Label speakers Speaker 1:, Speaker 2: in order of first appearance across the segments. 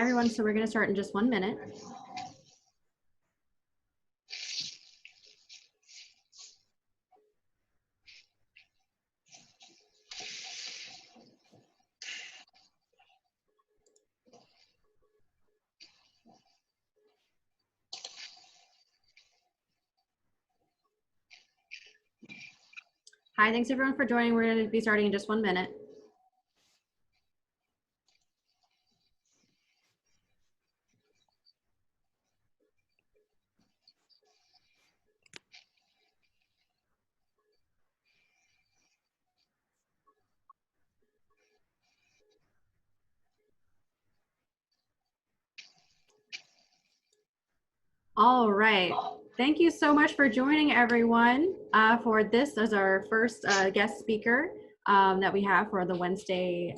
Speaker 1: Hi, everyone. So we're going to start in just 1 minute. Hi, thanks everyone for joining. We're going to be starting in just 1 minute. All right. Thank you so much for joining, everyone, for this as our first guest speaker that we have for the Wednesday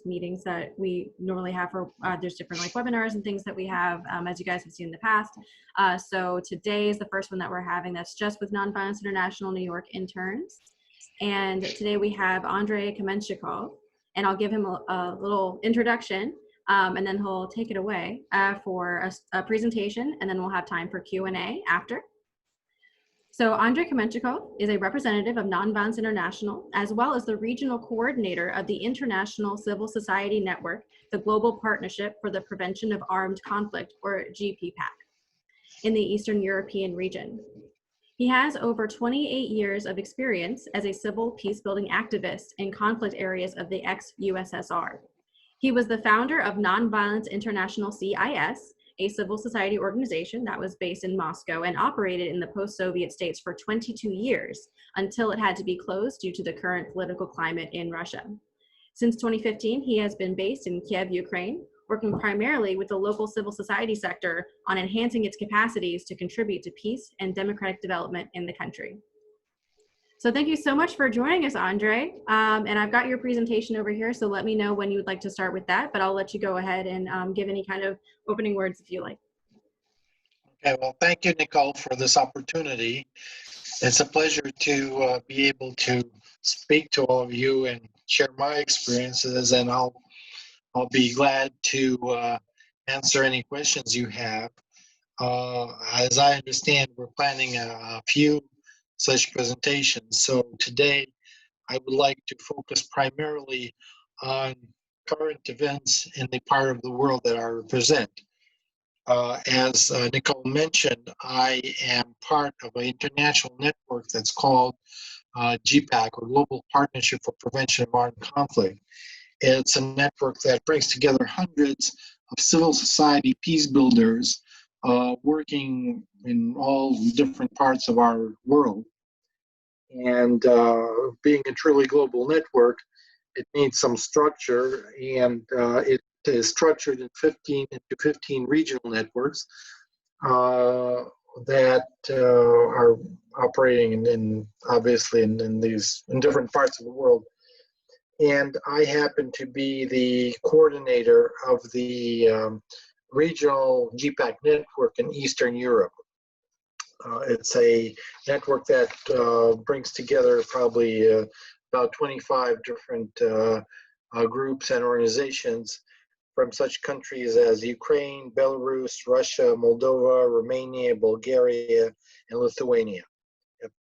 Speaker 1: meetings that we normally have for, there's different like webinars and things that we have, as you guys have seen in the past. So today is the first one that we're having that's just with Nonviolence International New York interns. And today we have Andre Kamenshikov, and I'll give him a little introduction. And then he'll take it away for a presentation, and then we'll have time for Q&A after. So Andre Kamenshikov is a representative of Nonviolence International, as well as the regional coordinator of the International Civil Society Network, the Global Partnership for the Prevention of Armed Conflict, or GPPAC, in the Eastern European region. He has over 28 years of experience as a civil peace-building activist in conflict areas of the ex-USSR. He was the founder of Nonviolence International CIS, a civil society organization that was based in Moscow and operated in the post-Soviet states for 22 years until it had to be closed due to the current political climate in Russia. Since 2015, he has been based in Kiev, Ukraine, working primarily with the local civil society sector on enhancing its capacities to contribute to peace and democratic development in the country. So thank you so much for joining us, Andre. And I've got your presentation over here, so let me know when you would like to start with that, but I'll let you go ahead and give any kind of opening words if you like.
Speaker 2: Okay, well, thank you, Nicole, for this opportunity. It's a pleasure to be able to speak to all of you and share my experiences, and I'll be glad to answer any questions you have. As I understand, we're planning a few such presentations. So today, I would like to focus primarily on current events in the part of the world that I represent. As Nicole mentioned, I am part of an international network that's called GPPAC, or Global Partnership for Prevention of Armed Conflict. It's a network that brings together hundreds of civil society peace builders working in all different parts of our world. And being a truly global network, it needs some structure, and it is structured in 15 regional networks that are operating in obviously in different parts of the world. And I happen to be the coordinator of the regional GPPAC network in Eastern Europe. It's a network that brings together probably about 25 different groups and organizations from such countries as Ukraine, Belarus, Russia, Moldova, Romania, Bulgaria, and Lithuania.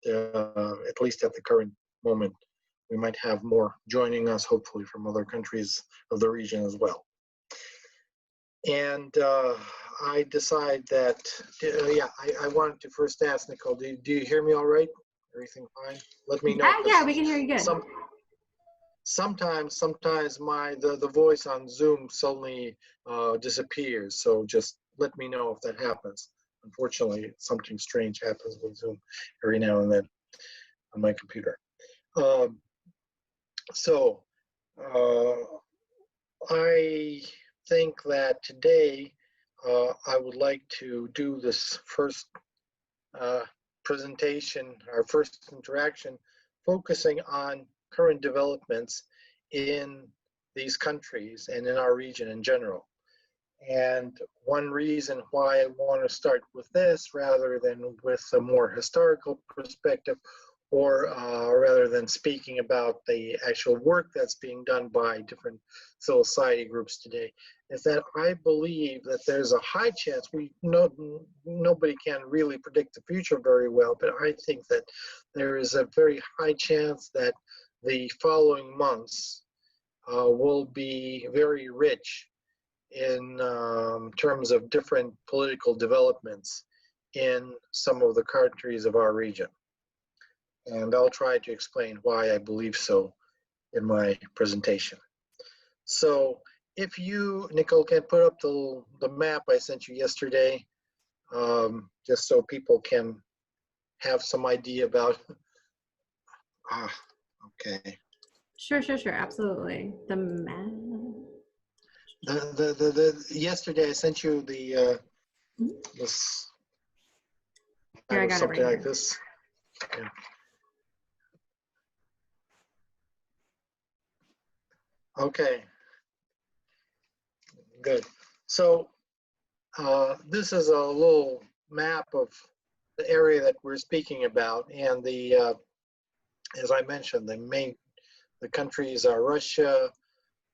Speaker 2: At least at the current moment. We might have more joining us, hopefully, from other countries of the region as well. And I decide that, I wanted to first ask Nicole, do you hear me all right? Everything fine? Let me know.
Speaker 1: Yeah, we can hear you good.
Speaker 2: Sometimes the voice on Zoom suddenly disappears, so just let me know if that happens. Unfortunately, something strange happens with Zoom every now and then on my computer. I think that today I would like to do this first presentation, our first interaction, focusing on current developments in these countries and in our region in general. And one reason why I want to start with this rather than with a more historical perspective or rather than speaking about the actual work that's being done by different civil society groups today, is that I believe that there's a high chance, nobody can really predict the future very well, but I think that there is a very high chance that the following months will be very rich in terms of different political developments in some of the countries of our region. And I'll try to explain why I believe so in my presentation. So if you, Nicole, can put up the map I sent you yesterday, just so people can have some idea about, okay.
Speaker 1: Sure, absolutely. The map.
Speaker 2: Yesterday I sent you the, this,
Speaker 1: Here, I got it right
Speaker 2: something like
Speaker 1: here.
Speaker 2: this. Yeah. Okay, good. So this is a little map of the area that we're speaking about, and the as I mentioned, the countries are Russia,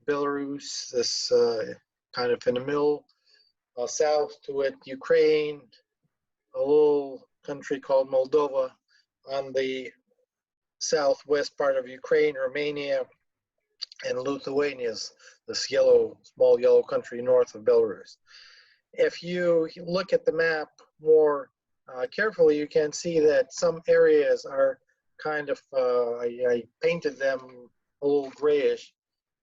Speaker 2: Belarus, this kind of in the middle, south to it, Ukraine, a little country called Moldova on the southwest part of Ukraine, Romania, and Lithuania, this small yellow country north of Belarus. If you look at the map more carefully, you can see that some areas are kind of, I painted them a little grayish,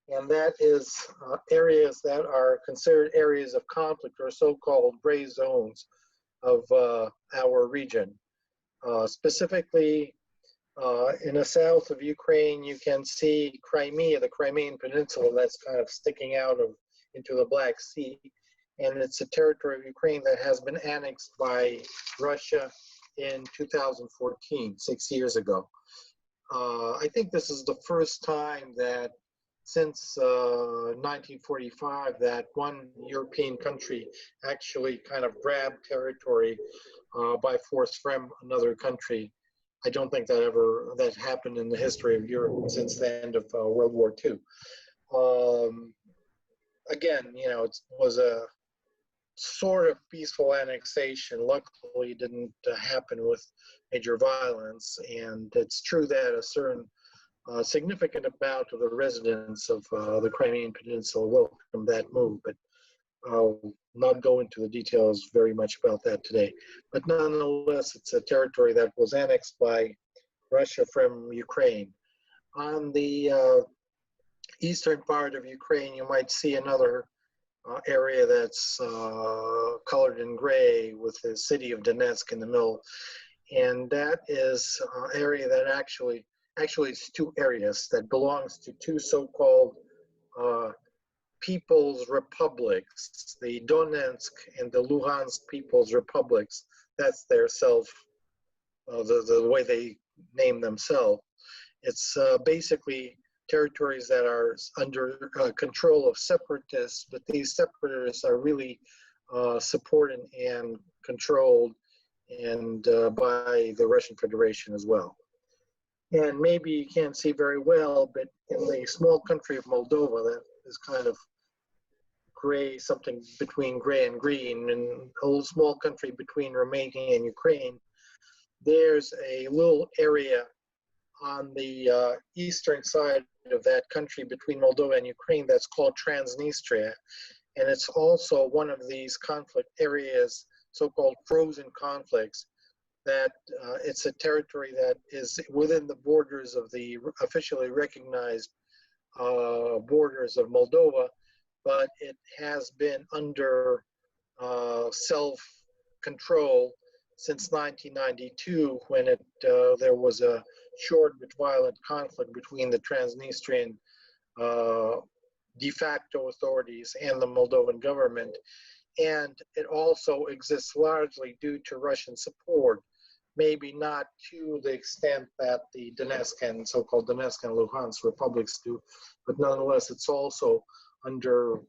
Speaker 2: and that is areas that are considered areas of conflict or so-called gray zones of our region. Specifically, in the south of Ukraine, you can see Crimea, the Crimean Peninsula, that's kind of sticking out into the Black Sea. And it's a territory of Ukraine that has been annexed by Russia in 2014, 6 years ago. I think this is the first time that since 1945 that one European country actually kind of grabbed territory by force from another country. I don't think that happened in the history of Europe since the end of World War II. Again, it was a sort of peaceful annexation. Luckily, it didn't happen with major violence, and it's true that a certain significant amount of the residents of the Crimean Peninsula welcomed that move, but I'll not go into the details very much about that today. But nonetheless, it's a territory that was annexed by Russia from Ukraine. On the eastern part of Ukraine, you might see another area that's colored in gray with the city of Donetsk in the middle. And that is an area that actually it's two areas that belongs to two so-called people's republics, the Donetsk and the Luhansk people's republics. That's their the way they name themselves. It's basically territories that are under control of separatists, but these separatists are really supported and controlled and by the Russian Federation as well. And maybe you can't see very well, but in the small country of Moldova, that is kind of gray, something between gray and green, and a little small country between Romania and Ukraine, there's a little area on the eastern side of that country between Moldova and Ukraine that's called Transnistria. And it's also one of these conflict areas, so-called frozen conflicts, that it's a territory that is within the borders of the officially recognized borders of Moldova, but it has been under self-control since 1992, when there was a short but violent conflict between the Transnistrian de facto authorities and the Moldovan government. And it also exists largely due to Russian support, maybe not to the extent that the Donetsk and so-called Donetsk and Luhansk republics do, but nonetheless, it's also under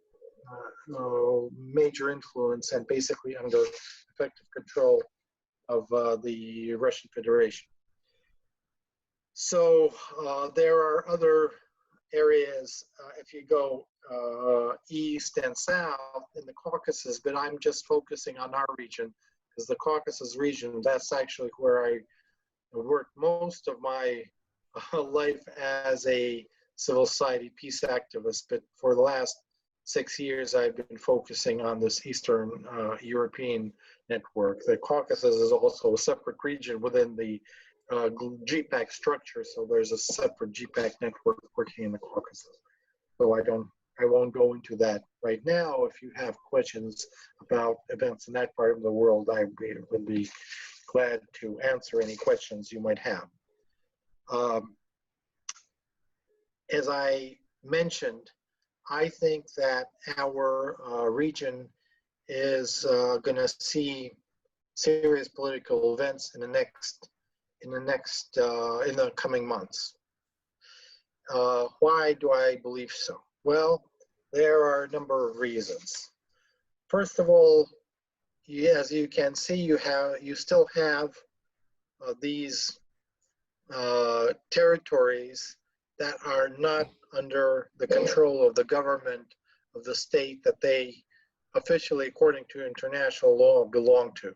Speaker 2: major influence and basically under effective control of the Russian Federation. So there are other areas if you go east and south in the Caucasus, but I'm just focusing on our region because the Caucasus region, that's actually where I worked most of my life as a civil society peace activist. But for the last 6 years, I've been focusing on this Eastern European network. The Caucasus is also a separate region within the GPPAC structure, so there's a separate GPPAC network working in the Caucasus. So I won't go into that right now. If you have questions about events in that part of the world, I would be glad to answer any questions you might have. As I mentioned, I think that our region is going to see serious political events in the coming months. Why do I believe so? Well, there are a number of reasons. First of all, as you can see, you still have these territories that are not under the control of the government of the state that they officially, according to international law, belong to.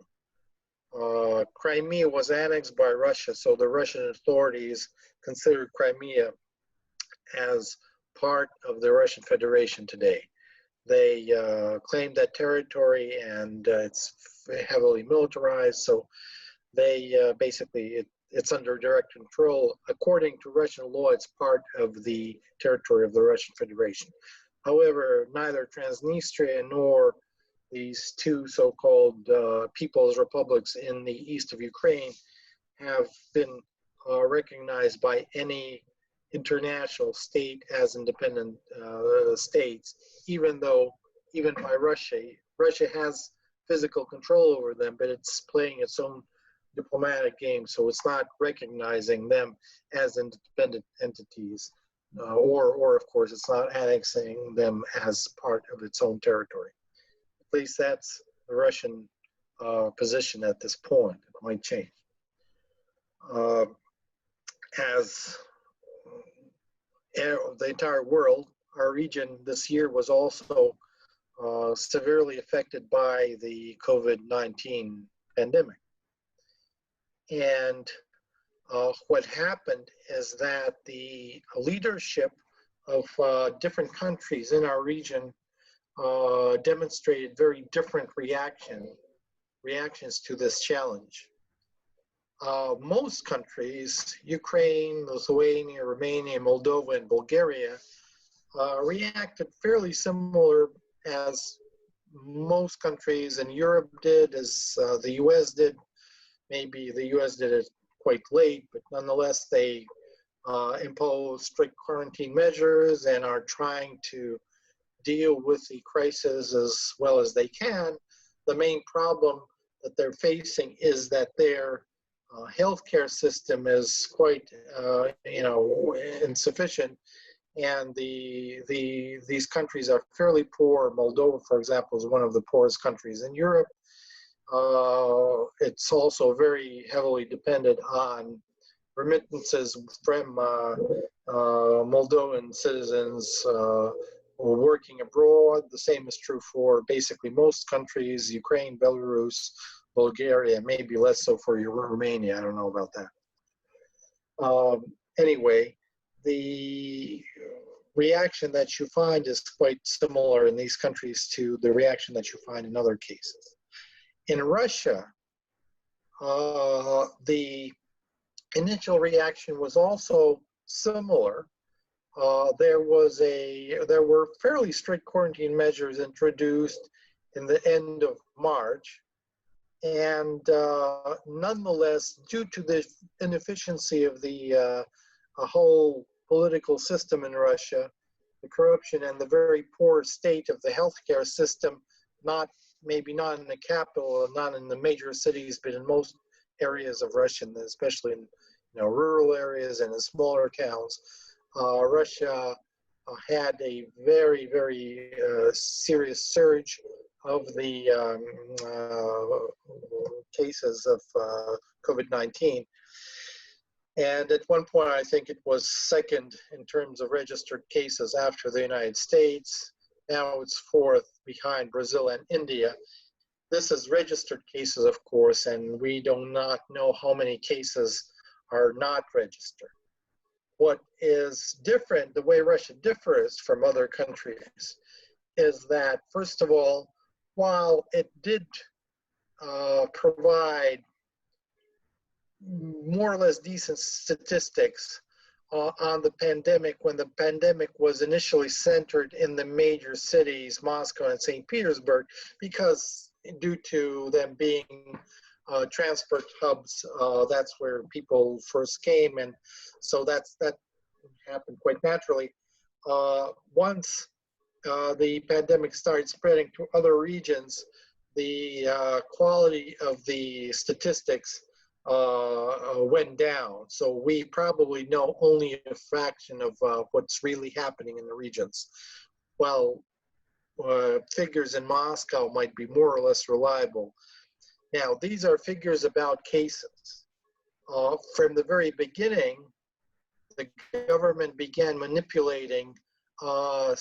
Speaker 2: Crimea was annexed by Russia, so the Russian authorities consider Crimea as part of the Russian Federation today. They claim that territory, and it's heavily militarized, so they basically, it's under direct control. According to Russian law, it's part of the territory of the Russian Federation. However, neither Transnistria nor these two so-called people's republics in the east of Ukraine have been recognized by any international state as independent states, even by Russia. Russia has physical control over them, but it's playing its own diplomatic game, so it's not recognizing them as independent entities, or of course, it's not annexing them as part of its own territory. At least that's the Russian position at this point. It might change. As the entire world, our region this year was also severely affected by the COVID-19 pandemic. And what happened is that the leadership of different countries in our region demonstrated very different reactions to this challenge. Most countries, Ukraine, Lithuania, Romania, Moldova, and Bulgaria, reacted fairly similar as most countries in Europe did, as the US did. Maybe the US did it quite late, but nonetheless, they impose strict quarantine measures and are trying to deal with the crisis as well as they can. The main problem that they're facing is that their healthcare system is quite, insufficient, and these countries are fairly poor. Moldova, for example, is one of the poorest countries in Europe. It's also very heavily dependent on remittances from Moldovan citizens working abroad. The same is true for basically most countries: Ukraine, Belarus, Bulgaria, maybe less so for Romania. I don't know about that. Anyway, the reaction that you find is quite similar in these countries to the reaction that you find in other cases. In Russia, the initial reaction was also similar. There were fairly strict quarantine measures introduced in the end of March, and nonetheless, due to the inefficiency of the whole political system in Russia, the corruption and the very poor state of the healthcare system, maybe not in the capital, not in the major cities, but in most areas of Russia, especially in rural areas and in smaller towns, Russia had a very, very serious surge of the cases of COVID-19. And at one point, I think it was second in terms of registered cases after the United States. Now it's fourth behind Brazil and India. This is registered cases, of course, and we do not know how many cases are not registered. What is different, the way Russia differs from other countries, is that, first of all, while it did provide more or less decent statistics on the pandemic, when the pandemic was initially centered in the major cities, Moscow and St. Petersburg, because due to them being transport hubs, that's where people first came, and so that happened quite naturally. Once the pandemic started spreading to other regions, the quality of the statistics went down. So we probably know only a fraction of what's really happening in the regions. Well, figures in Moscow might be more or less reliable. Now, these are figures about cases. From the very beginning, the government began manipulating the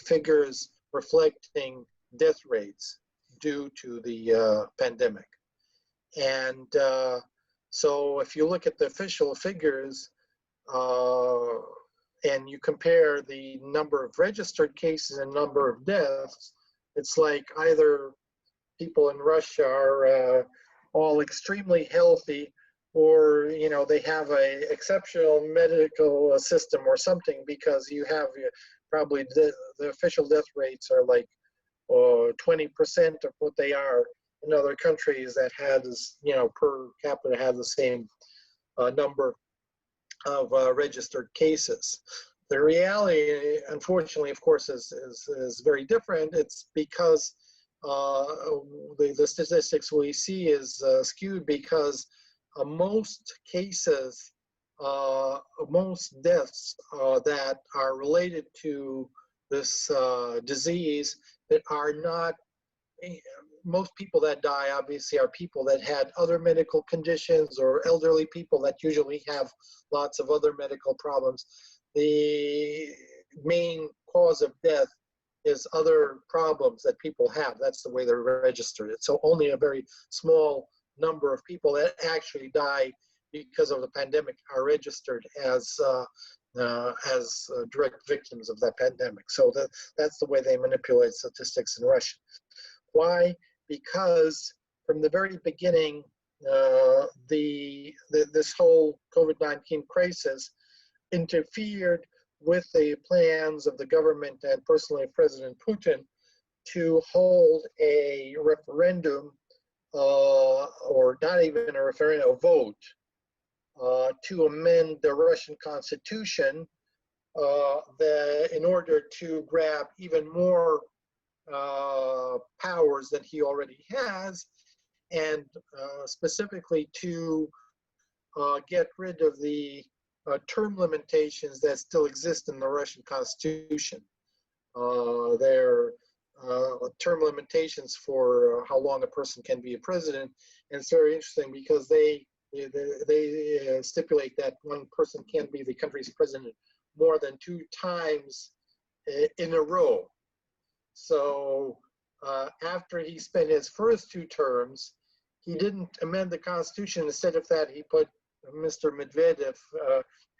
Speaker 2: figures reflecting death rates due to the pandemic. And so if you look at the official figures and you compare the number of registered cases and number of deaths, it's like either people in Russia are all extremely healthy, or they have a exceptional medical system or something, because you have probably the official death rates are like 20% of what they are in other countries that has, per capita have the same number of registered cases. The reality, unfortunately, of course, is very different. It's because the statistics we see is skewed because most cases, most deaths that are related to this disease that are not, most people that die obviously are people that had other medical conditions or elderly people that usually have lots of other medical problems. The main cause of death is other problems that people have. That's the way they're registered. So only a very small number of people that actually die because of the pandemic are registered as direct victims of that pandemic. So that's the way they manipulate statistics in Russia. Why? Because from the very beginning, this whole COVID-19 crisis interfered with the plans of the government and personally President Putin to hold a referendum, or not even a referendum, a vote, to amend the Russian constitution in order to grab even more powers than he already has, and specifically to get rid of the term limitations that still exist in the Russian constitution. There are term limitations for how long a person can be a president, and it's very interesting because they stipulate that one person can't be the country's president more than 2 times in a row. So after he spent his first 2 terms, he didn't amend the constitution. Instead of that, he put Mr. Medvedev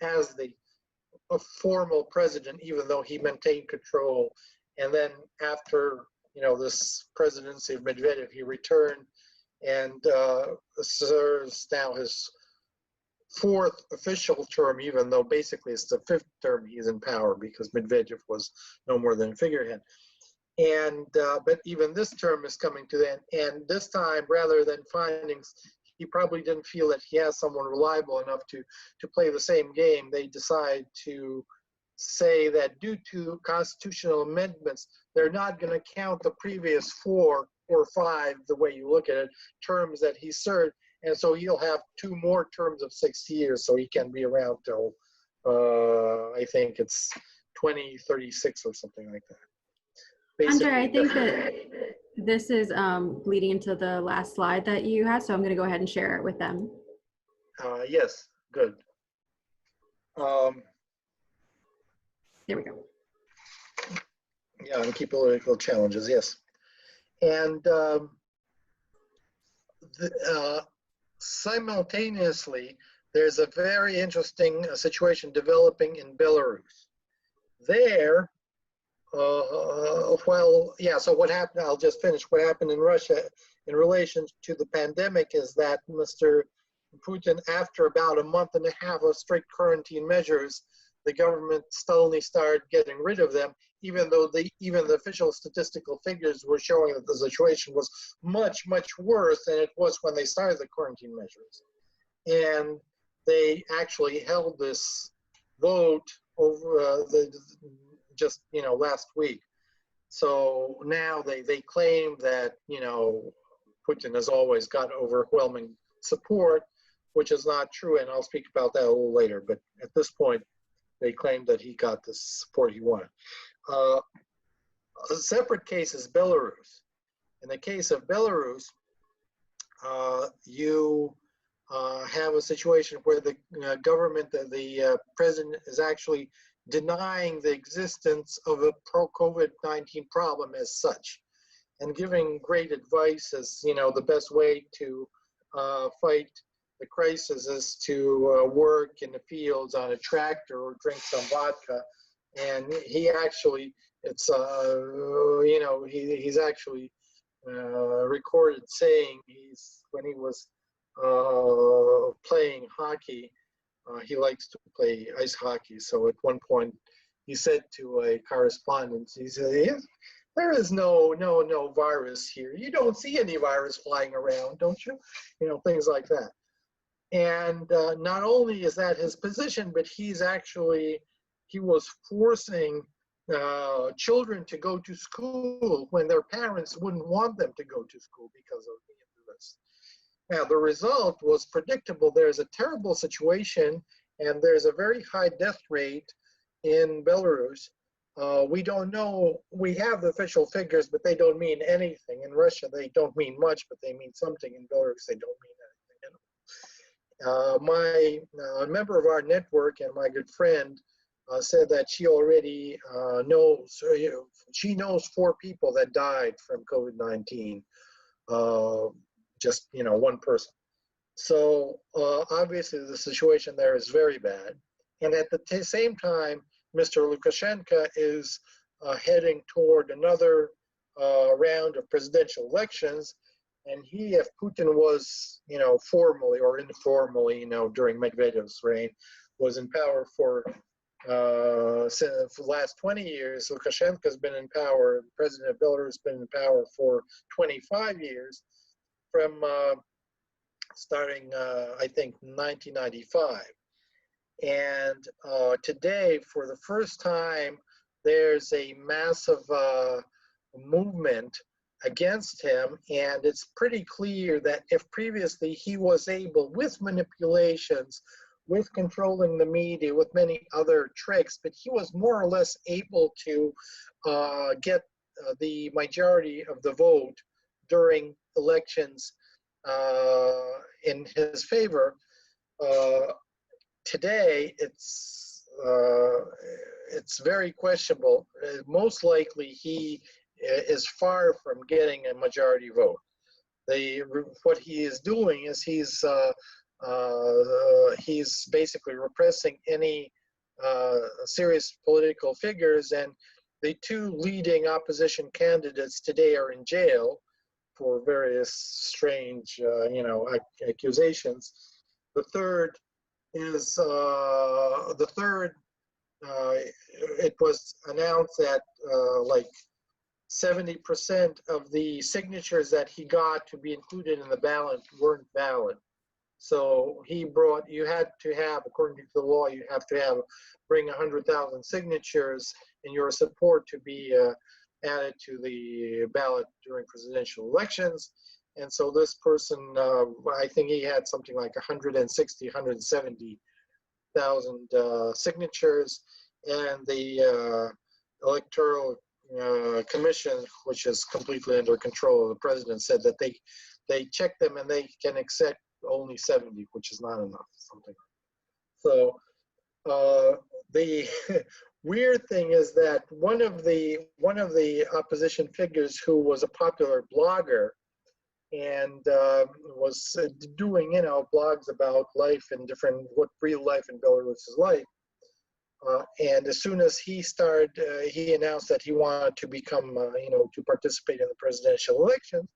Speaker 2: as a formal president, even though he maintained control. And then after this presidency of Medvedev, he returned and serves now his 4th official term, even though basically it's the 5th term he's in power, because Medvedev was no more than a figurehead. And but even this term is coming to the end. And this time, rather than findings, he probably didn't feel that he has someone reliable enough to play the same game. They decide to say that due to constitutional amendments, they're not going to count the previous 4 or 5, the way you look at it, terms that he served. And so he'll have 2 more terms of 6 years, so he can be around till, I think it's 2036 or something like that. Basically,
Speaker 1: Andre, I think that this is leading into the last slide that you had, so I'm going to go ahead and share it with them.
Speaker 2: Yes, good.
Speaker 1: There we go.
Speaker 2: Yeah, and key political challenges, yes. And simultaneously, there's a very interesting situation developing in Belarus. There, so what happened, I'll just finish. What happened in Russia in relation to the pandemic is that Mr. Putin, after about a month and a half of strict quarantine measures, the government suddenly started getting rid of them, even though even the official statistical figures were showing that the situation was much, much worse than it was when they started the quarantine measures. And they actually held this vote over just last week. So now they claim that Putin has always got overwhelming support, which is not true, and I'll speak about that a little later. But at this point, they claim that he got the support he wanted. A separate case is Belarus. In the case of Belarus, you have a situation where the government, the president, is actually denying the existence of a pro-COVID-19 problem as such, and giving great advice as the best way to fight the crisis is to work in the fields on a tractor or drink some vodka. And he actually, he's actually recorded saying when he was playing hockey, he likes to play ice hockey. So at one point, he said to a correspondent, he said, "Yes, there is no virus here. You don't see any virus flying around, don't you?" Things like that. And not only is that his position, but he was forcing children to go to school when their parents wouldn't want them to go to school because of the virus. Now, the result was predictable. There's a terrible situation, and there's a very high death rate in Belarus. We don't know, we have the official figures, but they don't mean anything. In Russia, they don't mean much, but they mean something. In Belarus, they don't mean anything. A member of our network and my good friend said that she already knows 4 people that died from COVID-19, just one person. So obviously the situation there is very bad. And at the same time, Mr. Lukashenko is heading toward another round of presidential elections. And he, if Putin was, formally or informally, during Medvedev's reign, was in power for the last 20 years, Lukashenko's been in power, the president of Belarus has been in power for 25 years, from starting, I think, 1995. And today, for the first time, there's a massive movement against him, and it's pretty clear that if previously he was able, with manipulations, with controlling the media, with many other tricks, but he was more or less able to get the majority of the vote during elections in his favor. Today, it's very questionable. Most likely, he is far from getting a majority vote. What he is doing is he's basically repressing any serious political figures, and the 2 leading opposition candidates today are in jail for various strange, accusations. The third is it was announced that like 70% of the signatures that he got to be included in the ballot weren't valid. So you had to have, according to the law, you have to bring 100,000 signatures in your support to be added to the ballot during presidential elections. And so this person, I think he had something like 160, 170,000 signatures, and the electoral commission, which is completely under control of the president, said that they checked them and they can accept only 70, which is not enough, something. So the weird thing is that one of the opposition figures who was a popular blogger and was doing, blogs about life and what real life in Belarus is like. And as soon as he started, he announced that he wanted to become, to participate in the presidential elections,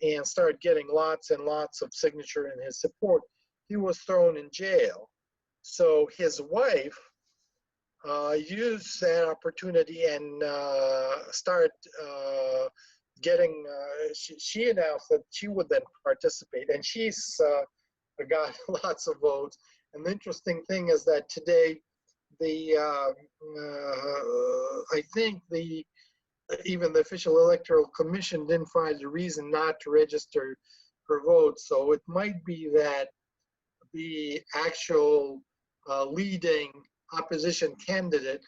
Speaker 2: and started getting lots and lots of signature in his support. He was thrown in jail. So his wife used that opportunity and started getting, she announced that she would then participate, and she's got lots of votes. And the interesting thing is that today, I think even the official electoral commission didn't find a reason not to register her vote. So it might be that the actual leading opposition candidate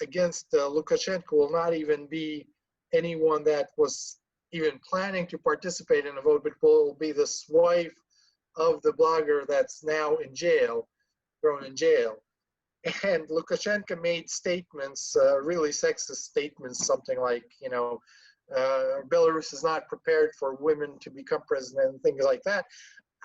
Speaker 2: against Lukashenko will not even be anyone that was even planning to participate in a vote, but will be this wife of the blogger that's now in jail, thrown in jail. And Lukashenko made statements, really sexist statements, something like, Belarus is not prepared for women to become president and things like that.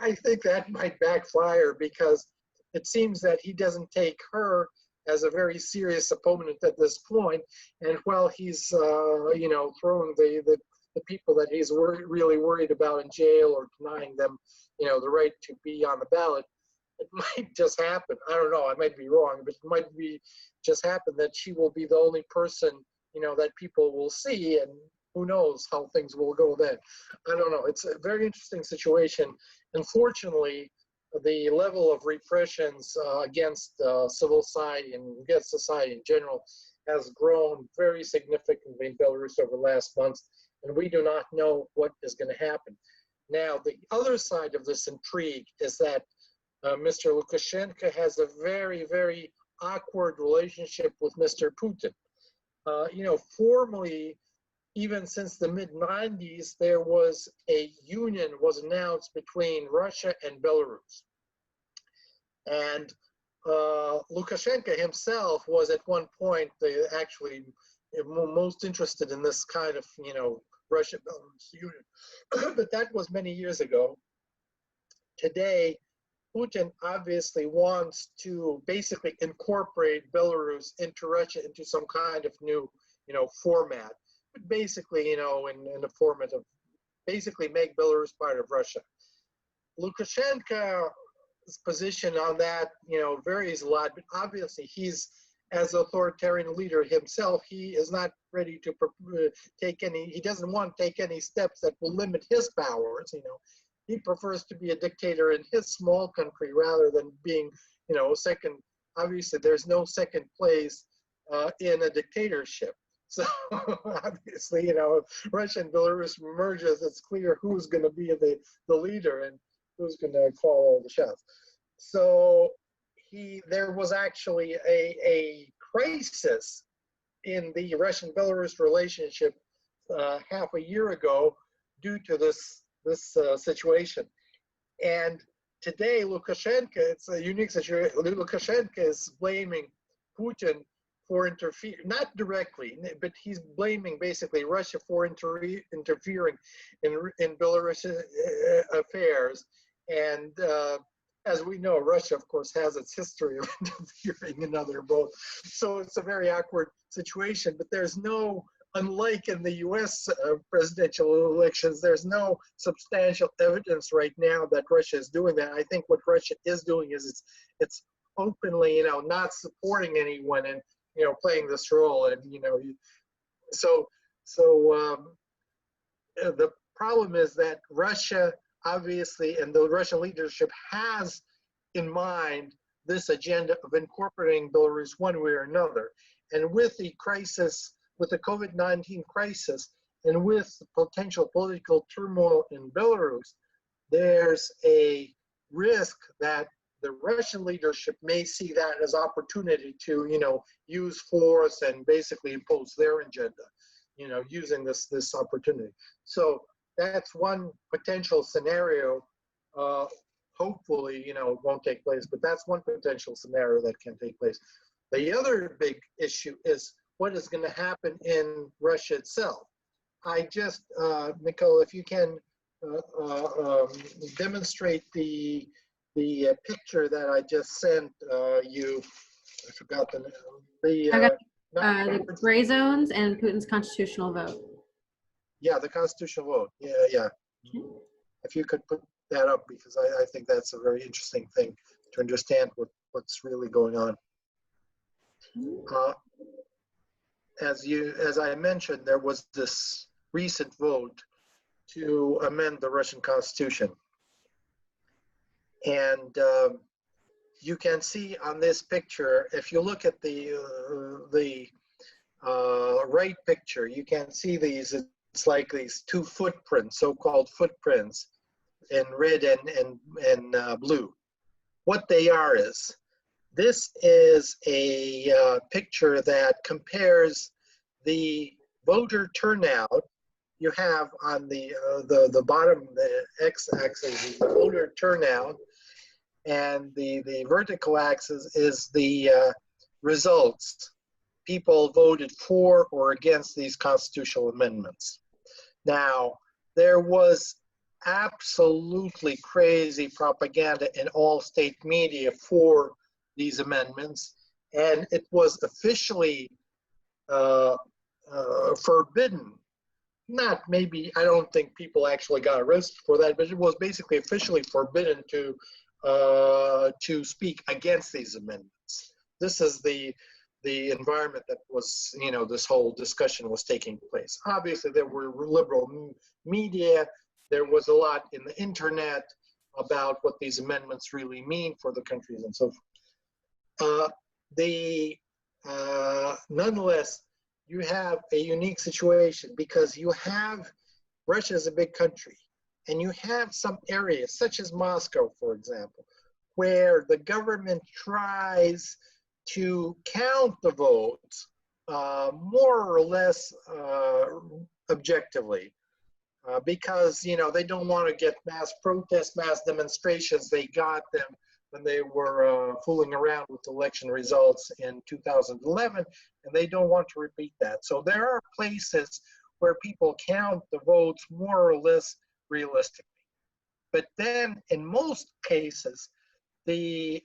Speaker 2: I think that might backfire because it seems that he doesn't take her as a very serious opponent at this point. And while he's, throwing the people that he's really worried about in jail or denying them, the right to be on the ballot, it might just happen. I don't know, I might be wrong, but it might be just happen that she will be the only person, that people will see, and who knows how things will go then. I don't know. It's a very interesting situation. Unfortunately, the level of repressions against civil society and against society in general has grown very significantly in Belarus over the last months, and we do not know what is going to happen. Now, the other side of this intrigue is that Mr. Lukashenko has a very, very awkward relationship with Mr. Putin. Formally, even since the mid-90s, there was a union was announced between Russia and Belarus. And Lukashenko himself was at one point actually most interested in this kind of, Russia-Belarus union. But that was many years ago. Today, Putin obviously wants to basically incorporate Belarus into Russia into some kind of new, format. But basically, in the format of basically make Belarus part of Russia. Lukashenko's position on that, varies a lot. But obviously, he's as authoritarian leader himself, he is not ready to take any. He doesn't want to take any steps that will limit his powers. He prefers to be a dictator in his small country rather than being, second. Obviously, there's no second place in a dictatorship. So obviously, if Russia and Belarus merges, it's clear who's going to be the leader and who's going to call all the shots. So there was actually a crisis in the Russian-Belarus relationship half a year ago due to this situation. And today, Lukashenko, it's a unique situation. Lukashenko is blaming Putin for interfering, not directly, but he's blaming basically Russia for interfering in Belarus affairs. And as we know, Russia, of course, has its history of interfering in other both. So it's a very awkward situation, but there's no, unlike in the US presidential elections, there's no substantial evidence right now that Russia is doing that. I think what Russia is doing is it's openly, not supporting anyone and, playing this role. And, the problem is that Russia, obviously, and the Russian leadership has in mind this agenda of incorporating Belarus one way or another. And with the crisis, with the COVID-19 crisis, and with the potential political turmoil in Belarus, there's a risk that the Russian leadership may see that as opportunity to, use force and basically impose their agenda, using this opportunity. So that's one potential scenario. Hopefully, you know, it won't take place, but that's one potential scenario that can take place. The other big issue is what is going to happen in Russia itself. I just, Nicole, if you can demonstrate the picture that I just sent you. I forgot the name.
Speaker 1: The gray zones and Putin's constitutional vote.
Speaker 2: Yeah, the constitutional vote. Yeah, yeah. If you could put that up, because I think that's a very interesting thing to understand what's really going on. As I mentioned, there was this recent vote to amend the Russian Constitution. And you can see on this picture, if you look at the right picture, you can see these, it's like these two footprints, so-called footprints in red and blue. What they are is, this is a picture that compares the voter turnout. You have on the bottom, the x-axis is the voter turnout, and the vertical axis is the results. People voted for or against these constitutional amendments. Now, there was absolutely crazy propaganda in all state media for these amendments, and it was officially forbidden. Not maybe, I don't think people actually got arrested for that, but it was basically officially forbidden to speak against these amendments. This is the environment that was, you know, this whole discussion was taking place. Obviously, there were liberal media. There was a lot in the internet about what these amendments really mean for the countries and so forth. Nonetheless, you have a unique situation because you have, Russia is a big country, and you have some areas, such as Moscow, for example, where the government tries to count the votes more or less objectively, because, you know, they don't want to get mass protests, mass demonstrations. They got them when they were fooling around with election results in 2011, and they don't want to repeat that. So there are places where people count the votes more or less realistically. But then in most cases, the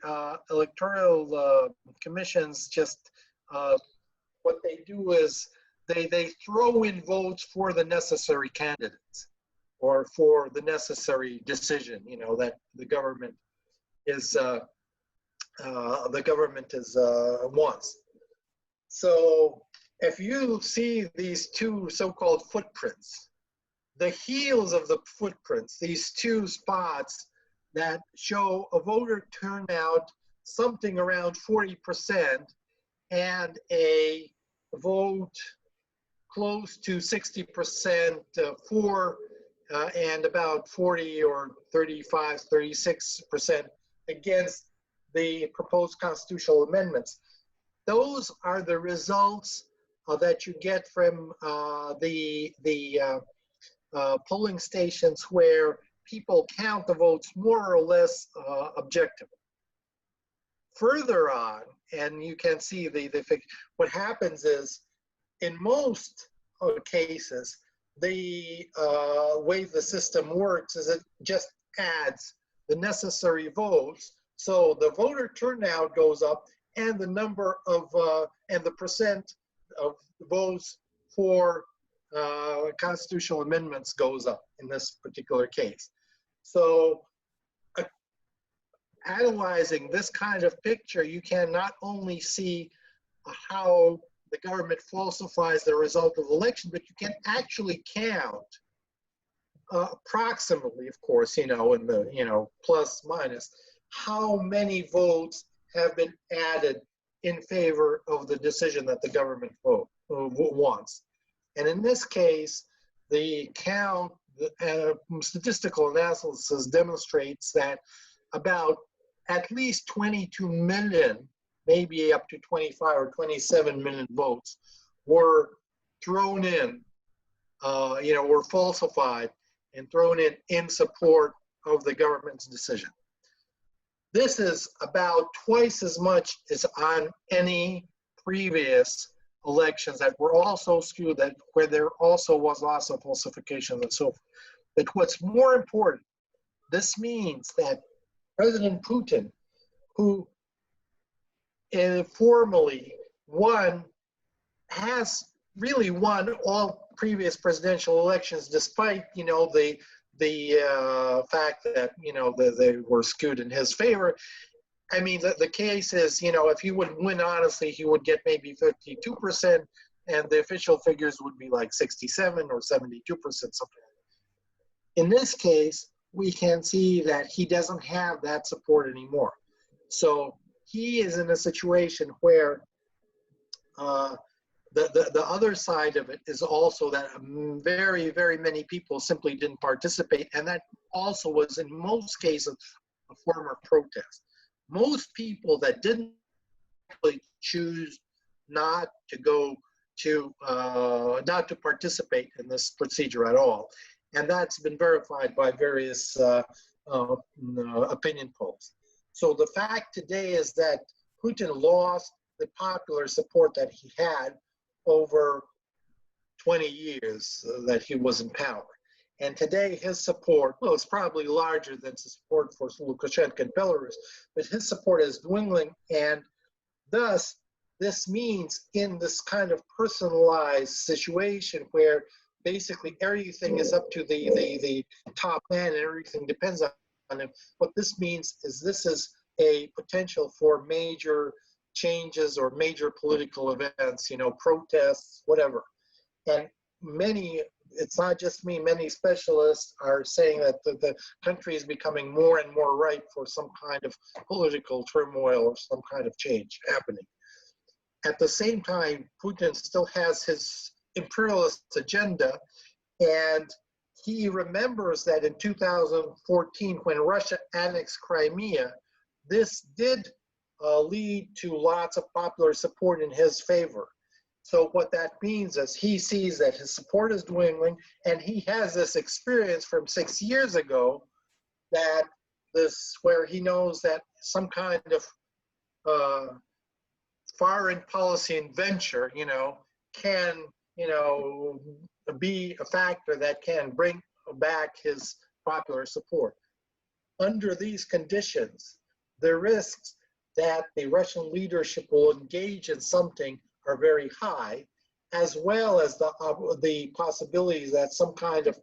Speaker 2: electoral commissions just, what they do is they throw in votes for the necessary candidates or for the necessary decision, you know, that the government is wants. So if you see these two so-called footprints, the heels of the footprints, these two spots that show a voter turnout something around 40% and a vote close to 60% for and about 40 or 35, 36% against the proposed constitutional amendments. Those are the results that you get from the polling stations where people count the votes more or less objectively. Further on, and you can see what happens is, in most cases, the way the system works is it just adds the necessary votes. So the voter turnout goes up, and the number of and the percent of votes for constitutional amendments goes up in this particular case. So analyzing this kind of picture, you can not only see how the government falsifies the result of the election, but you can actually count approximately, of course, you know, in the, you know, plus minus, how many votes have been added in favor of the decision that the government wants. And in this case, the count, statistical analysis demonstrates that about at least 22 million, maybe up to 25 or 27 million votes were thrown in, you know, were falsified and thrown in support of the government's decision. This is about twice as much as on any previous elections that were also skewed, that where there also was lots of falsifications and so forth. But what's more important, this means that President Putin, who formally has really won all previous presidential elections, despite the fact that they were skewed in his favor. I mean, the case is, if he would win honestly, he would get maybe 52%, and the official figures would be like 67 or 72%, something like that. In this case, we can see that he doesn't have that support anymore. So he is in a situation where the other side of it is also that very, very many people simply didn't participate, and that also was in most cases a form of protest. Most people that didn't actually choose not to go to, not to participate in this procedure at all. And that's been verified by various opinion polls. So the fact today is that Putin lost the popular support that he had over 20 years that he was in power. And today his support, well, it's probably larger than the support for Lukashenko in Belarus, but his support is dwindling, and thus this means in this kind of personalized situation where basically everything is up to the top man and everything depends on him. What this means is this is a potential for major changes or major political events, protests, whatever. And it's not just me, many specialists are saying that the country is becoming more and more ripe for some kind of political turmoil or some kind of change happening. At the same time, Putin still has his imperialist agenda, and he remembers that in 2014, when Russia annexed Crimea, this did lead to lots of popular support in his favor. So what that means is he sees that his support is dwindling, and he has this experience from 6 years ago where he knows that some kind of foreign policy adventure, can, be a factor that can bring back his popular support. Under these conditions, the risks that the Russian leadership will engage in something are very high, as well as the possibilities that some kind of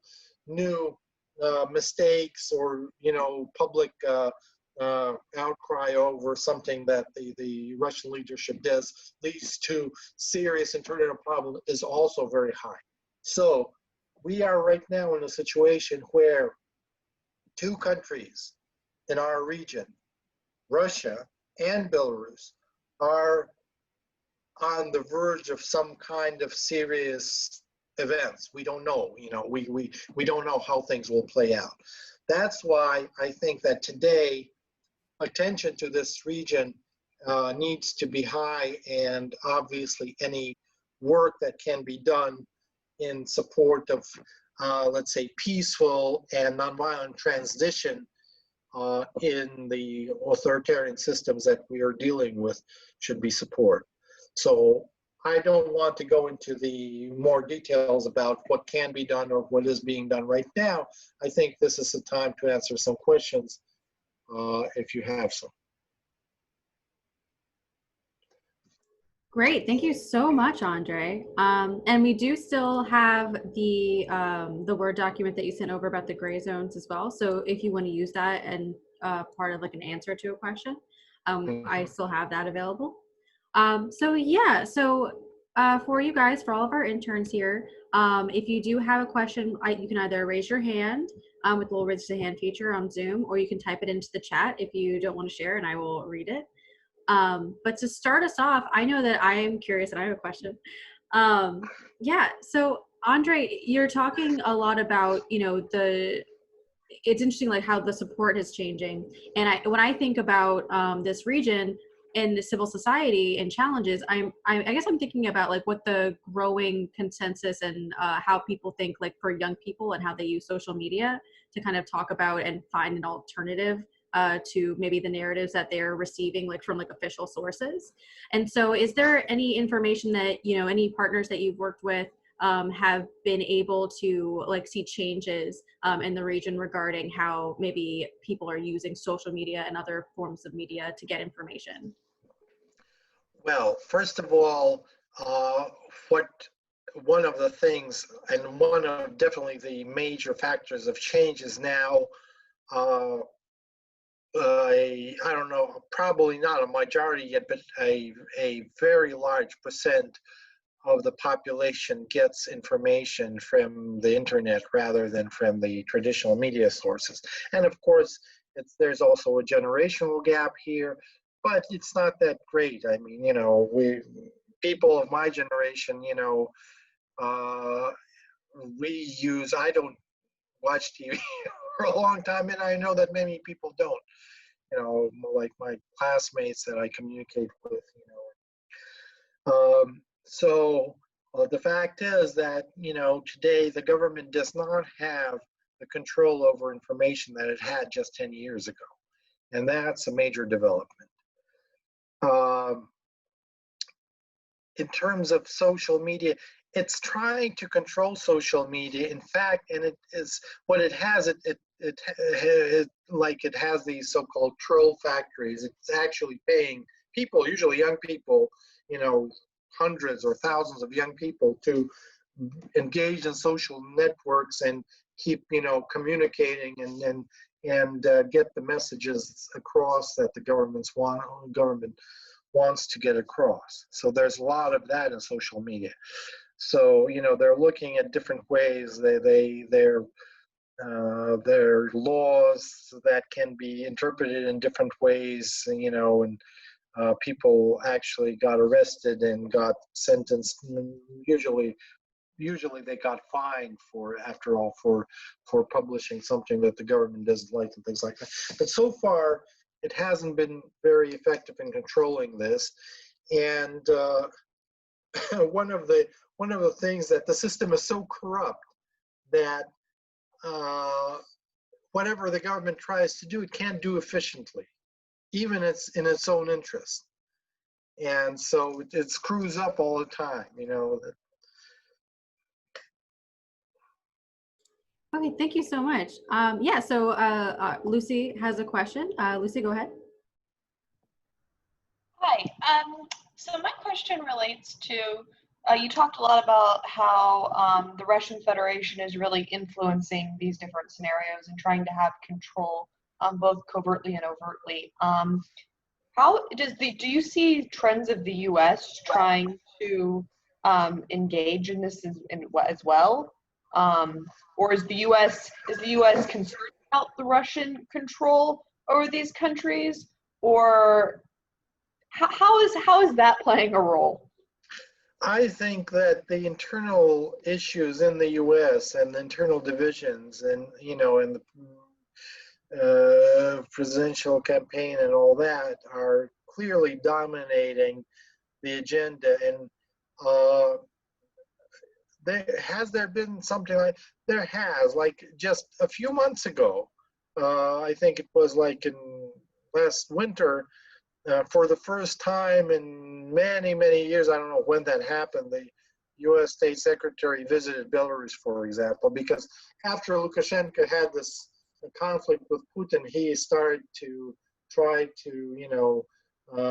Speaker 2: new mistakes or public outcry over something that the Russian leadership does leads to serious internal problem is also very high. So we are right now in a situation where two countries in our region, Russia and Belarus, are on the verge of some kind of serious events. We don't know, we don't know how things will play out. That's why I think that today attention to this region needs to be high, and obviously any work that can be done in support of, let's say, peaceful and nonviolent transition in the authoritarian systems that we are dealing with should be supported. So I don't want to go into the more details about what can be done or what is being done right now. I think this is the time to answer some questions if you have some.
Speaker 1: Great, thank you so much, Andre. And we do still have the Word document that you sent over about the gray zones as well. So if you want to use that and part of like an answer to a question, I still have that available. So yeah, for you guys, for all of our interns here, if you do have a question, you can either raise your hand with the little raise the hand feature on Zoom, or you can type it into the chat if you don't want to share, and I will read it. But to start us off, I know that I am curious and I have a question. Yeah, so Andre, you're talking a lot about, it's interesting like how the support is changing. And when I think about this region, in the civil society and challenges, I guess I'm thinking about like what the growing consensus and how people think, like for young people and how they use social media to kind of talk about and find an alternative to maybe the narratives that they're receiving like from like official sources. And so is there any information that, you know, any partners that you've worked with have been able to like see changes in the region regarding how maybe people are using social media and other forms of media to get information?
Speaker 2: Well, first of all, what one of the things, and one of definitely the major factors of change is now, I don't know, probably not a majority yet, but a very large percent of the population gets information from the internet rather than from the traditional media sources. And of course, there's also a generational gap here, but it's not that great. I mean, you know, people of my generation, you know, I don't watch TV for a long time, and I know that many people don't, you know, like my classmates that I communicate with, you know. So the fact is that, you know, today the government does not have the control over information that it had just 10 years ago. And that's a major development. In terms of social media, it's trying to control social media. In fact, and it is what it has, like it has these so-called troll factories. It's actually paying people, usually young people, you know, hundreds or thousands of young people to engage in social networks and keep, you know, communicating and get the messages across that the government wants to get across. So there's a lot of that in social media. So, you know, they're looking at different ways. There are laws that can be interpreted in different ways, you know, and people actually got arrested and got sentenced. Usually they got fined after all, for publishing something that the government doesn't like and things like that. But so far, it hasn't been very effective in controlling this. And one of the things that the system is so corrupt that whatever the government tries to do, it can't do efficiently, even in its own interest. And so it screws up all the time, you know.
Speaker 1: Okay, thank you so much. Yeah, so Lucy has a question. Lucy, go ahead.
Speaker 3: Hi. So my question relates to, you talked a lot about how the Russian Federation is really influencing these different scenarios and trying to have control, both covertly and overtly. Do you see trends of the U.S. trying to engage in this as well? Or is the U.S. concerned about the Russian control over these countries? Or how is that playing a role?
Speaker 2: I think that the internal issues in the U.S. and the internal divisions, and you know, in the presidential campaign and all that, are clearly dominating the agenda. And has there been something like there has, like just a few months ago, I think it was like in last winter. For the first time in many, many years, I don't know when that happened, the U.S. State Secretary visited Belarus, for example, because after Lukashenko had this conflict with Putin, he started to try to, you know,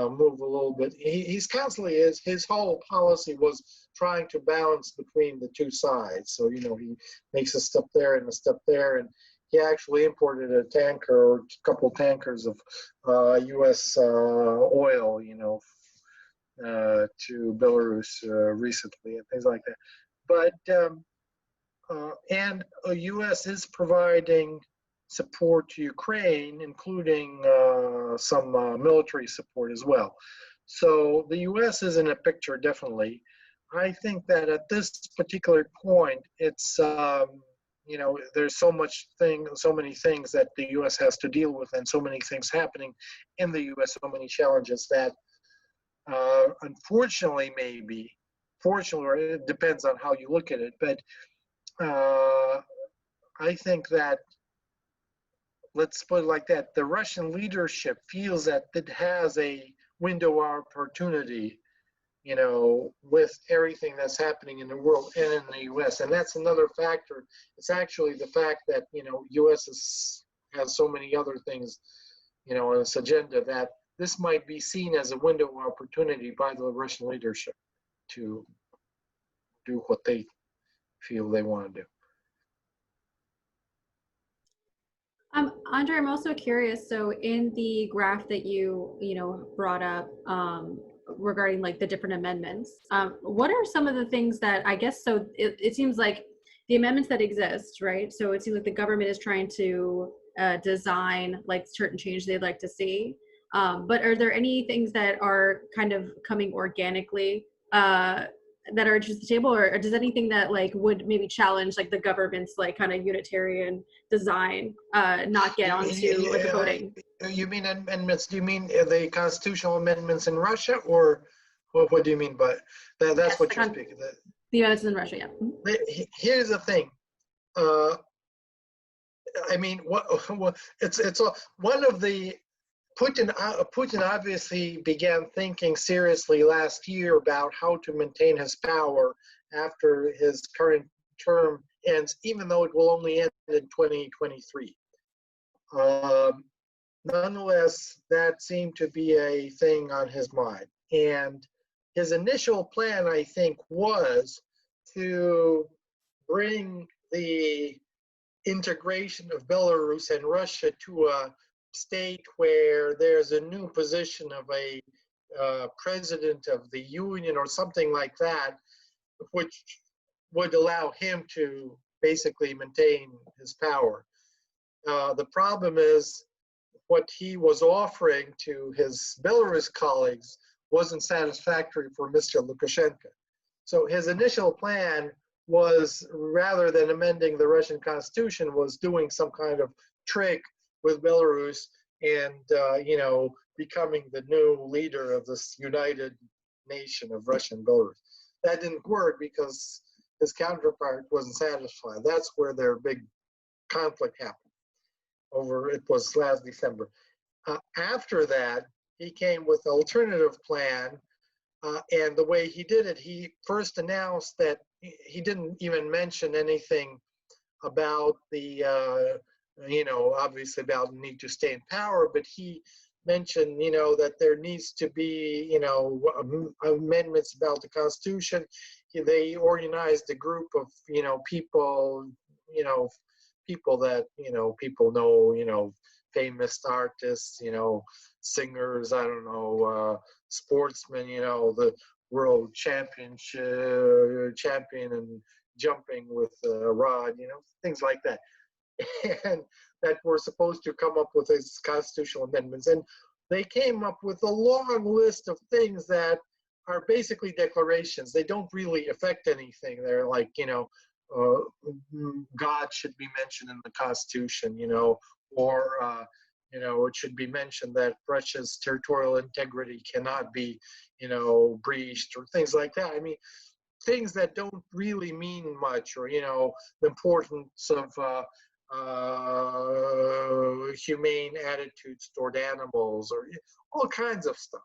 Speaker 2: move a little bit. He's constantly, his whole policy was trying to balance between the two sides. So, you know, he makes a step there and a step there, and he actually imported a tanker or a couple tankers of U.S. oil, you know, to Belarus recently and things like that. But and the U.S. is providing support to Ukraine, including some military support as well. So the U.S. is in a picture, definitely. I think that at this particular point, it's you know, there's so many things that the U.S. has to deal with, and so many things happening in the U.S., so many challenges that Unfortunately, maybe, fortunately, or it depends on how you look at it, but I think that, let's put it like that, the Russian leadership feels that it has a window of opportunity, you know, with everything that's happening in the world and in the US. And that's another factor. It's actually the fact that, you know, US has so many other things, you know, on its agenda, that this might be seen as a window of opportunity by the Russian leadership to do what they feel they want to do.
Speaker 1: Andre, I'm also curious. So in the graph that you brought up regarding like the different amendments, what are some of the things that I guess, so it seems like the amendments that exist, right? So it seems like the government is trying to design like certain changes they'd like to see. But are there any things that are kind of coming organically that are just the table, or does anything that like would maybe challenge like the government's like kind of unitarian design not get onto like the voting?
Speaker 2: You mean amendments? Do you mean the constitutional amendments in Russia, or what do you mean by that? That's
Speaker 1: Yes,
Speaker 2: what you're speaking.
Speaker 1: The amendments in Russia, yeah.
Speaker 2: Here's the thing. I mean, it's one of the Putin obviously began thinking seriously last year about how to maintain his power after his current term ends, even though it will only end in 2023. Nonetheless, that seemed to be a thing on his mind. And his initial plan, I think, was to bring the integration of Belarus and Russia to a state where there's a new position of a president of the union or something like that, which would allow him to basically maintain his power. The problem is what he was offering to his Belarus colleagues wasn't satisfactory for Mr. Lukashenko. So his initial plan was, rather than amending the Russian constitution, was doing some kind of trick with Belarus and, you know, becoming the new leader of this united nation of Russia and Belarus. That didn't work because his counterpart wasn't satisfied. That's where their big conflict happened. It was last December. After that, he came with an alternative plan, and the way he did it, he first announced that he didn't even mention anything about the, you know, obviously about the need to stay in power, but he mentioned, you know, that there needs to be, you know, amendments about the Constitution. They organized a group of, you know, people, you know, people that, you know, people know, you know, famous artists, you know, singers, I don't know, sportsmen, you know, the world champion and jumping with a rod, you know, things like that. And that were supposed to come up with these constitutional amendments. And they came up with a long list of things that are basically declarations. They don't really affect anything. They're like, you know, God should be mentioned in the Constitution, you know, or, you know, it should be mentioned that Russia's territorial integrity cannot be, you know, breached, or things like that. I mean, things that don't really mean much, or, you know, the importance of humane attitudes toward animals, or all kinds of stuff.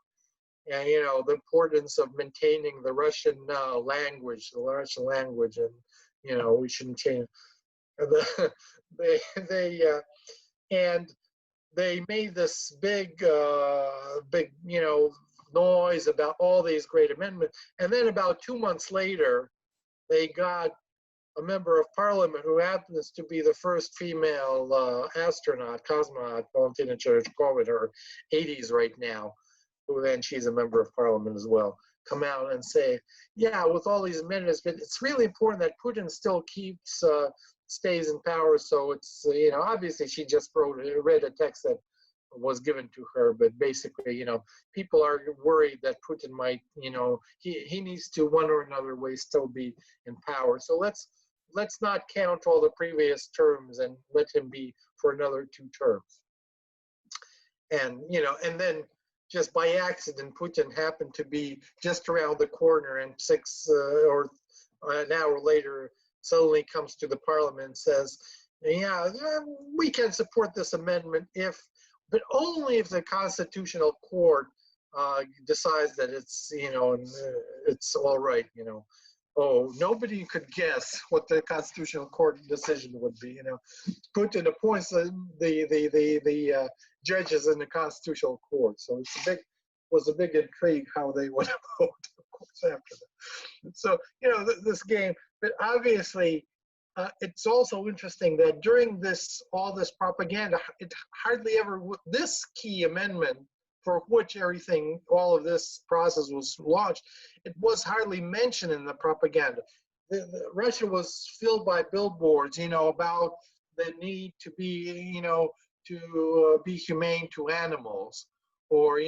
Speaker 2: And, you know, the importance of maintaining the Russian language, and, you know, we shouldn't change. And they made this big, you know, noise about all these great amendments. And then about 2 months later, they got a member of parliament who happens to be the first female astronaut, cosmonaut, Valentina Tereshkova, in her 80s right now, who then she's a member of parliament as well, come out and say, yeah, with all these amendments, but it's really important that Putin still stays in power. So it's, you know, obviously she just read a text that was given to her, but basically, you know, people are worried that Putin might, you know, he needs to one or another way still be in power. So let's not count all the previous terms and let him be for another 2 terms. And, you know, and then just by accident, Putin happened to be just around the corner, and or an hour later, suddenly comes to the parliament and says, yeah, we can support this amendment but only if the constitutional court decides that it's, it's all right, Oh, nobody could guess what the constitutional court decision would be, Putin appoints the judges in the constitutional court. So was a big intrigue how they would vote, of course, after that. So, this game, but obviously, it's also interesting that during all this propaganda, it hardly ever, this key amendment for which all of this process was launched, it was hardly mentioned in the propaganda. Russia was filled by billboards, about the need to be, to be humane to animals, or,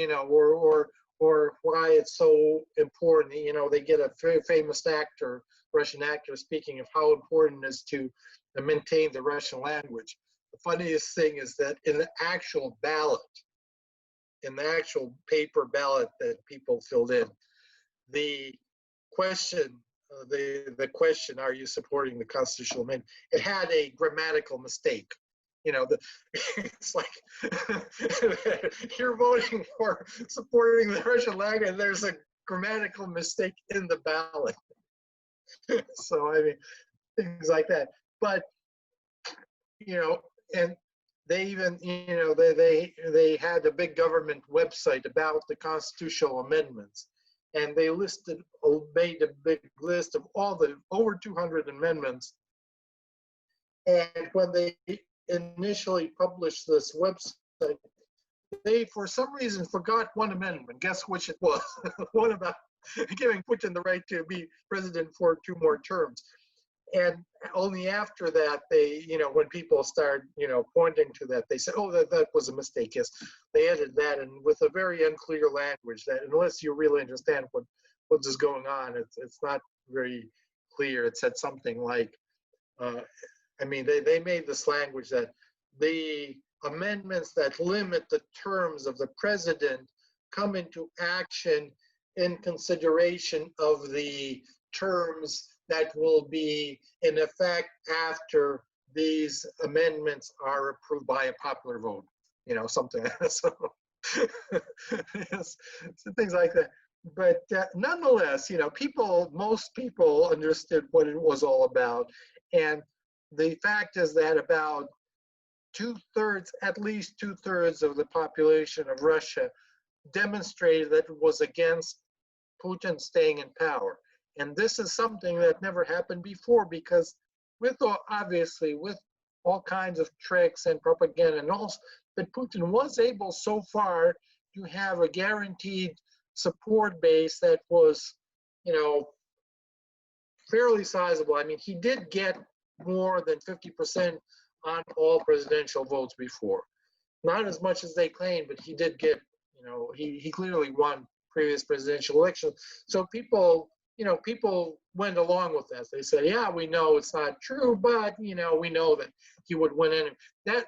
Speaker 2: or why it's so important. They get a very famous Russian actor, speaking of how important it is to maintain the Russian language. The funniest thing is that in the actual ballot, in the actual paper ballot that people filled in, the question, are you supporting the constitutional amendment? It had a grammatical mistake. It's like you're voting for supporting the Russian language, and there's a grammatical mistake in the ballot. So, I mean, things like that. But, and they even, they had a big government website about the constitutional amendments. And they made a big list of all the over 200 amendments. And when they initially published this website, they, for some reason, forgot one amendment. Guess which it was? One about giving Putin the right to be president for 2 more terms. And only after that, they, when people start, pointing to that, they said, oh, that was a mistake. Yes, they added that, and with a very unclear language that unless you really understand what is going on, it's not very clear. It said something like, they made this language that the amendments that limit the terms of the president come into action in consideration of the terms that will be in effect after these amendments are approved by a popular vote, something like that. So, yes, so things like that. But nonetheless, most people understood what it was all about. And the fact is that about at least two thirds of the population of Russia demonstrated that it was against Putin staying in power. And this is something that never happened before, because obviously with all kinds of tricks and propaganda and all, but Putin was able so far to have a guaranteed support base that was, fairly sizable. I mean, he did get more than 50% on all presidential votes before. Not as much as they claimed, but he did get, he clearly won previous presidential elections. So people went along with that. They said, yeah, we know it's not true, but, we know that he would win anyway.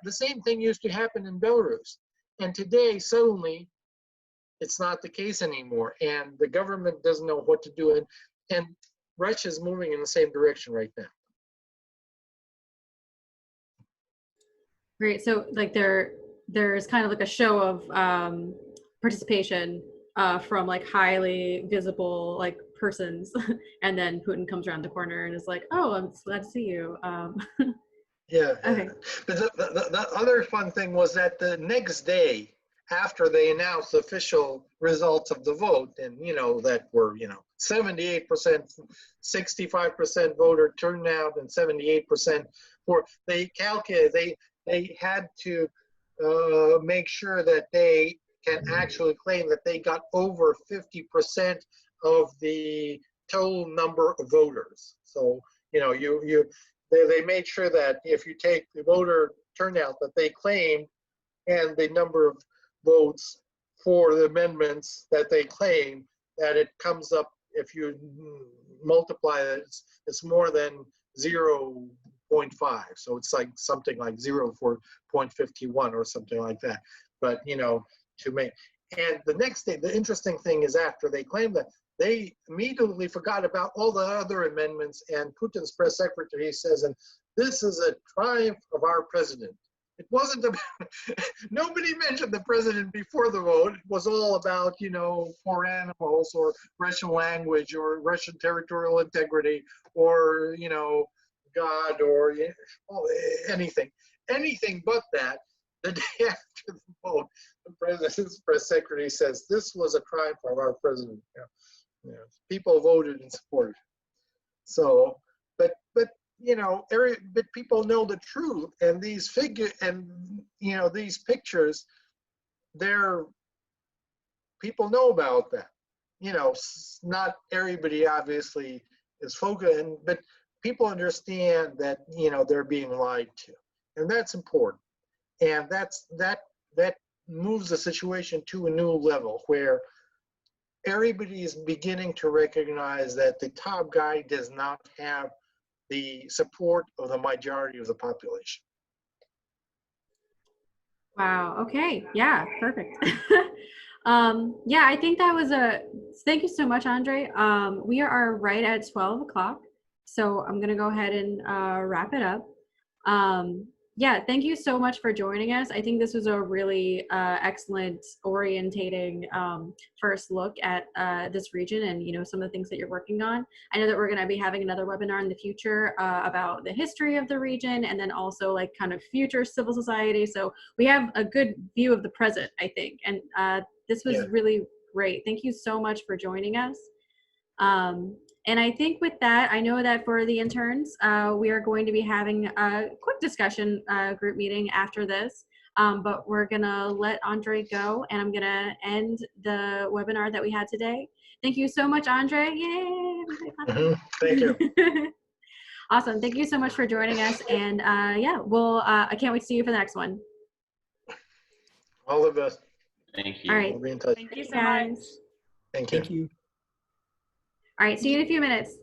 Speaker 2: The same thing used to happen in Belarus. And today, suddenly, it's not the case anymore. And the government doesn't know what to do. And Russia is moving in the same direction right now.
Speaker 1: Great. So like there's kind of like a show of participation from like highly visible like persons, and then Putin comes around the corner and is like, "Oh, I'm glad to see you."
Speaker 2: Yeah.
Speaker 1: Okay.
Speaker 2: But the other fun thing was that the next day, after they announced the official results of the vote, and that were 78%, 65% voter turnout, and 78% for, they calculated they had to make sure that they can actually claim that they got over 50% of the total number of voters. So they made sure that if you take the voter turnout that they claimed and the number of votes for the amendments that they claim, that it comes up, if you multiply it, it's more than 0.5. So it's like something like 0.51 or something like that. But to make, And the next day, the interesting thing is after they claimed that, they immediately forgot about all the other amendments, and Putin's press secretary says, and this is a triumph of our president. It wasn't about, nobody mentioned the president before the vote. It was all about, you know, poor animals or Russian language or Russian territorial integrity or, you know, God or anything. Anything but that. The day after the vote, the president's press secretary says, this was a triumph of our president. You know, people voted and supported. So, but you know, but people know the truth, and these you know, these pictures, people know about that. You know, not everybody obviously is focused, but people understand that, you know, they're being lied to, and that's important. And that moves the situation to a new level where everybody is beginning to recognize that the top guy does not have the support of the majority of the population.
Speaker 1: Wow. Okay. Yeah. Perfect. Yeah, I think that was thank you so much, Andre. We are right at 12 o'clock. So I'm going to go ahead and wrap it up. Yeah, thank you so much for joining us. I think this was a really excellent orientating first look at this region and, you know, some of the things that you're working on. I know that we're going to be having another webinar in the future about the history of the region, and then also like kind of future civil society. So we have a good view of the present, I think. And this was really great. Thank you so much for joining us. And I think with that, I know that for the interns, we are going to be having a quick discussion group meeting after this, but we're gonna let Andre go, and I'm gonna end the webinar that we had today. Thank you so much, Andre. Yay!
Speaker 2: Thank you.
Speaker 1: Awesome. Thank you so much for joining us. And yeah, I can't wait to see you for the next one.
Speaker 2: All the best.
Speaker 4: Thank you.
Speaker 1: All right.
Speaker 2: We'll be in touch.
Speaker 3: Thank you so
Speaker 1: guys.
Speaker 3: much.
Speaker 2: Thank you.
Speaker 5: Thank you.
Speaker 1: All right. See you in a few minutes.